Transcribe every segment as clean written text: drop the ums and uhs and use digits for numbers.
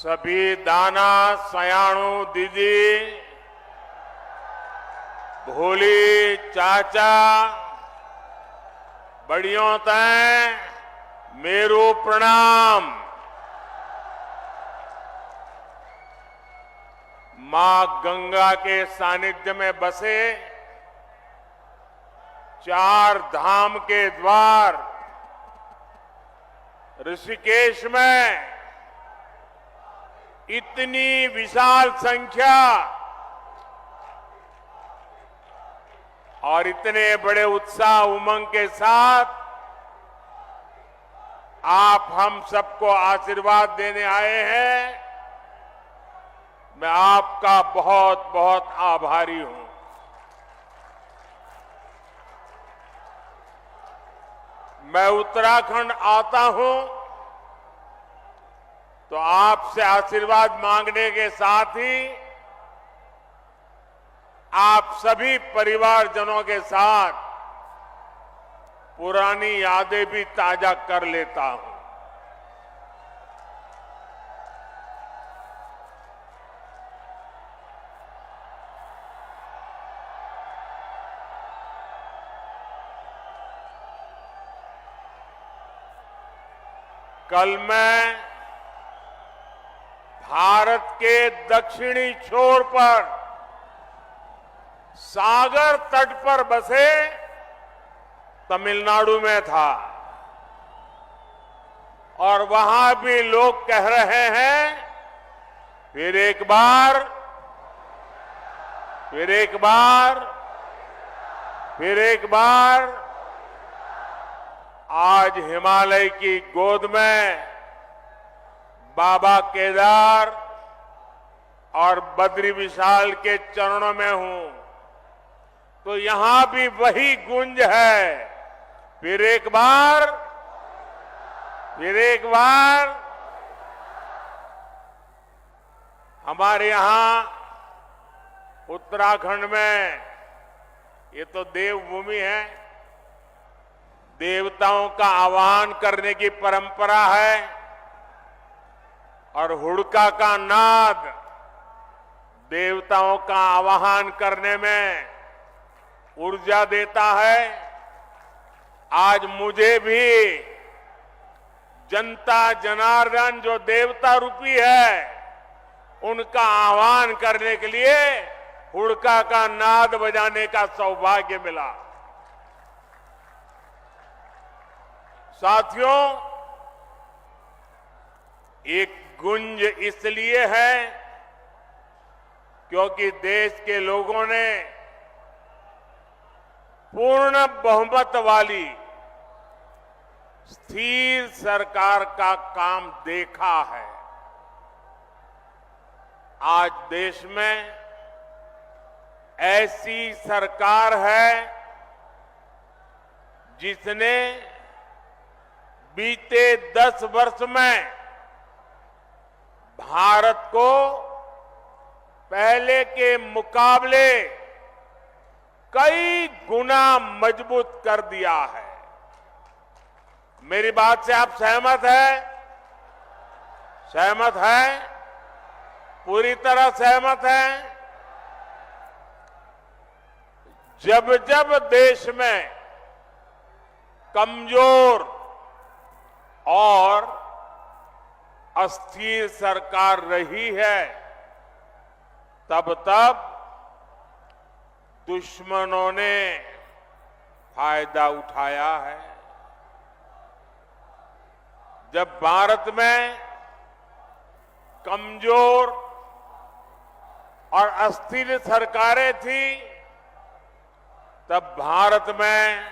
सभी दाना सयाणु दीदी, भोली चाचा, बड़ियों तय मेरू प्रणाम। मां गंगा के सानिध्य में बसे चार धाम के द्वार ऋषिकेश में इतनी विशाल संख्या और इतने बड़े उत्साह उमंग के साथ आप हम सबको आशीर्वाद देने आए हैं। मैं आपका बहुत बहुत आभारी हूं। मैं उत्तराखंड आता हूं तो आपसे आशीर्वाद मांगने के साथ ही आप सभी परिवारजनों के साथ पुरानी यादें भी ताजा कर लेता हूं। कल मैं भारत के दक्षिणी छोर पर सागर तट पर बसे तमिलनाडु में था और वहां भी लोग कह रहे हैं फिर एक बार, फिर एक बार, फिर एक बार। आज हिमालय की गोद में बाबा केदार और बद्री विशाल के चरणों में हूं तो यहां भी वही गूंज है, फिर एक बार, फिर एक बार। हमारे यहां उत्तराखंड में ये तो देवभूमि है, देवताओं का आह्वान करने की परंपरा है और हुड़का का नाद देवताओं का आह्वान करने में ऊर्जा देता है। आज मुझे भी जनता जनार्दन जो देवता रूपी है उनका आह्वान करने के लिए हुड़का का नाद बजाने का सौभाग्य मिला। साथियों, एक गुंज इसलिए है क्योंकि देश के लोगों ने पूर्ण बहुमत वाली स्थिर सरकार का काम देखा है। आज देश में ऐसी सरकार है जिसने बीते 10 वर्ष में भारत को पहले के मुकाबले कई गुना मजबूत कर दिया है। मेरी बात से आप सहमत हैं? सहमत हैं? पूरी तरह सहमत हैं? जब जब देश में कमजोर और अस्थिर सरकार रही है तब तब दुश्मनों ने फायदा उठाया है। जब भारत में कमजोर और अस्थिर सरकारें थी तब भारत में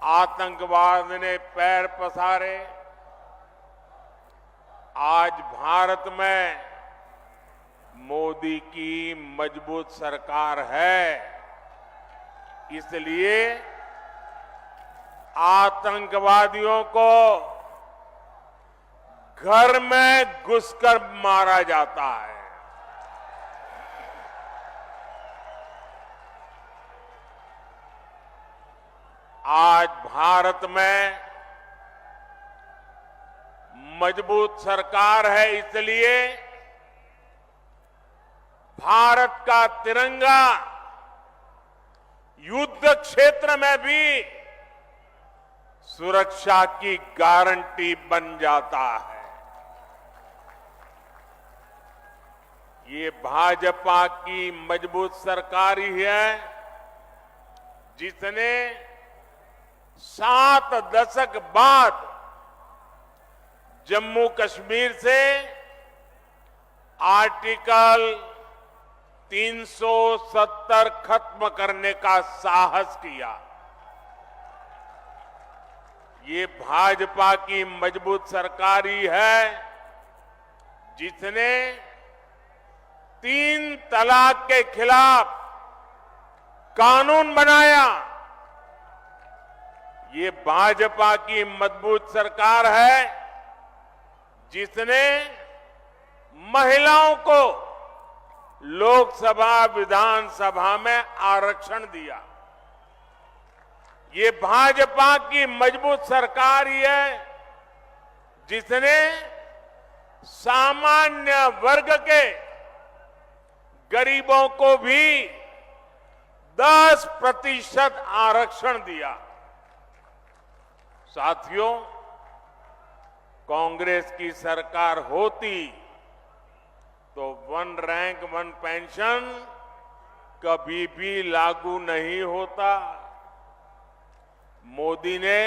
आतंकवाद ने पैर पसारे। आज भारत में मोदी की मजबूत सरकार है, इसलिए आतंकवादियों को घर में घुसकर मारा जाता है। आज भारत में मजबूत सरकार है, इसलिए भारत का तिरंगा युद्ध क्षेत्र में भी सुरक्षा की गारंटी बन जाता है। ये भाजपा की मजबूत सरकार ही है जिसने 7 दशक बाद जम्मू कश्मीर से आर्टिकल 370 खत्म करने का साहस किया। ये भाजपा की मजबूत सरकार ही है जिसने 3 तलाक के खिलाफ कानून बनाया। ये भाजपा की मजबूत सरकार है जिसने महिलाओं को लोकसभा विधानसभा में आरक्षण दिया। ये भाजपा की मजबूत सरकार ही है जिसने सामान्य वर्ग के गरीबों को भी 10% आरक्षण दिया। साथियों, कांग्रेस की सरकार होती तो 1 रैंक 1 पेंशन कभी भी लागू नहीं होता। मोदी ने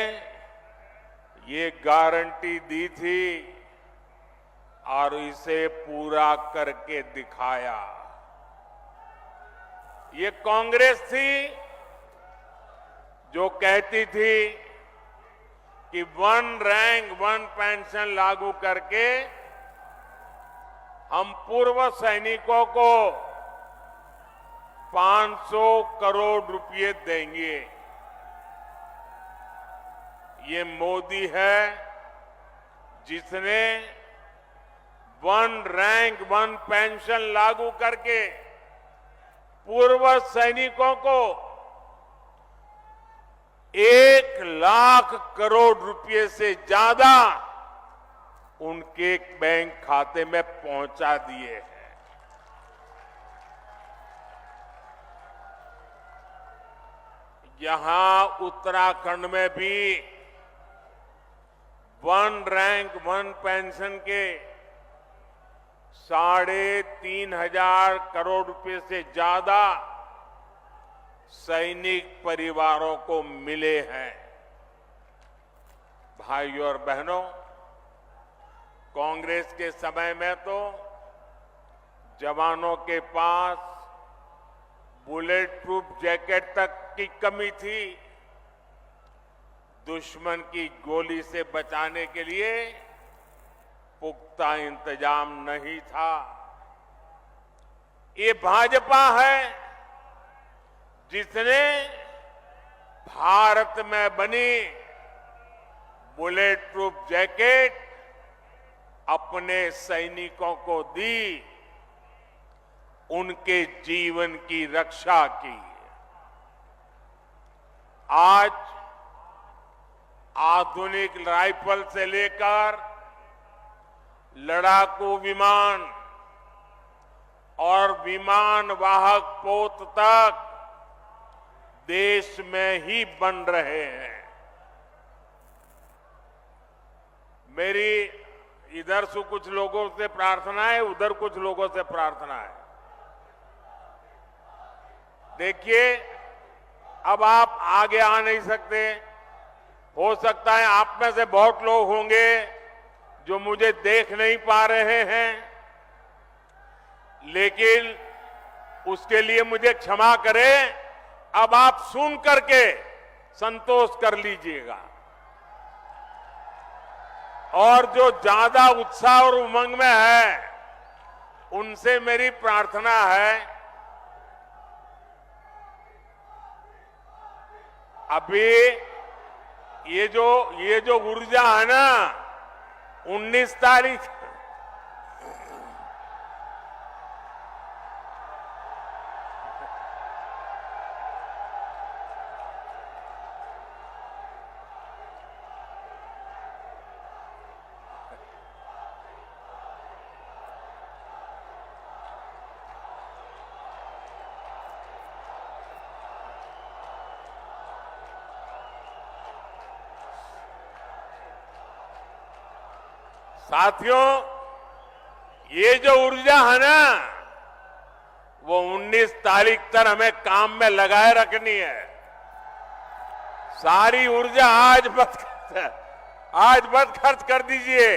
ये गारंटी दी थी और इसे पूरा करके दिखाया। ये कांग्रेस थी जो कहती थी कि 1 रैंक 1 पेंशन लागू करके हम पूर्व सैनिकों को 500 करोड़ रुपए देंगे। ये मोदी है जिसने 1 रैंक 1 पेंशन लागू करके पूर्व सैनिकों को 1 लाख करोड़ रुपए से ज्यादा उनके बैंक खाते में पहुंचा दिए हैं। यहां उत्तराखंड में भी 1 रैंक 1 पेंशन के 3,500 करोड़ रुपए से ज्यादा सैनिक परिवारों को मिले हैं। भाइयों और बहनों, कांग्रेस के समय में तो जवानों के पास बुलेट प्रूफ जैकेट तक की कमी थी। दुश्मन की गोली से बचाने के लिए पुख्ता इंतजाम नहीं था। ये भाजपा है जिसने भारत में बनी बुलेट प्रूफ जैकेट अपने सैनिकों को दी, उनके जीवन की रक्षा की। आज आधुनिक राइफल से लेकर लड़ाकू विमान और विमान वाहक पोत तक देश में ही बन रहे हैं। मेरी इधर से कुछ लोगों से प्रार्थना है, उधर कुछ लोगों से प्रार्थना है। देखिए, अब आप आगे आ नहीं सकते। हो सकता है आप में से बहुत लोग होंगे जो मुझे देख नहीं पा रहे हैं, लेकिन उसके लिए मुझे क्षमा करें। अब आप सुन करके संतोष कर लीजिएगा। और जो ज्यादा उत्साह और उमंग में है, उनसे मेरी प्रार्थना है, अभी ये जो ऊर्जा है ना, 19 तारीख साथियों, ये जो ऊर्जा है ना, वो 19 तारीख तक हमें काम में लगाए रखनी है। सारी ऊर्जा आज मत खर्च कर दीजिए।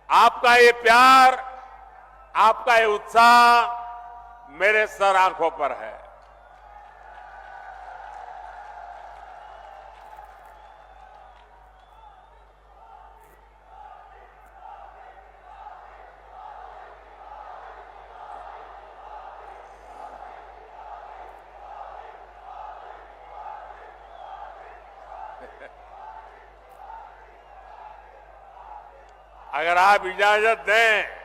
आपका ये प्यार, आपका ये उत्साह मेरे सर आंखों पर है। अगर आप इजाजत दें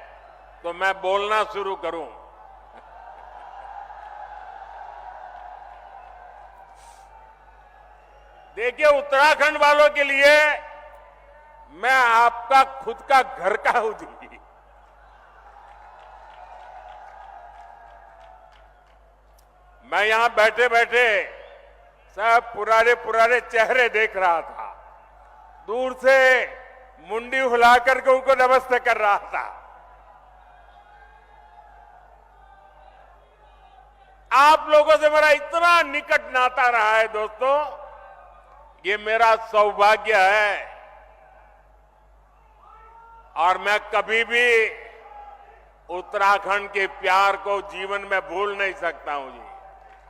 तो मैं बोलना शुरू करूं। देखिए, उत्तराखंड वालों के लिए मैं आपका खुद का घर का हूं जी। मैं यहां बैठे बैठे सब पुराने चेहरे देख रहा था। दूर से मुंडी हिला करके उनको नमस्ते कर रहा था। आप लोगों से मेरा इतना निकट नाता रहा है दोस्तों, ये मेरा सौभाग्य है और मैं कभी भी उत्तराखंड के प्यार को जीवन में भूल नहीं सकता हूं जी।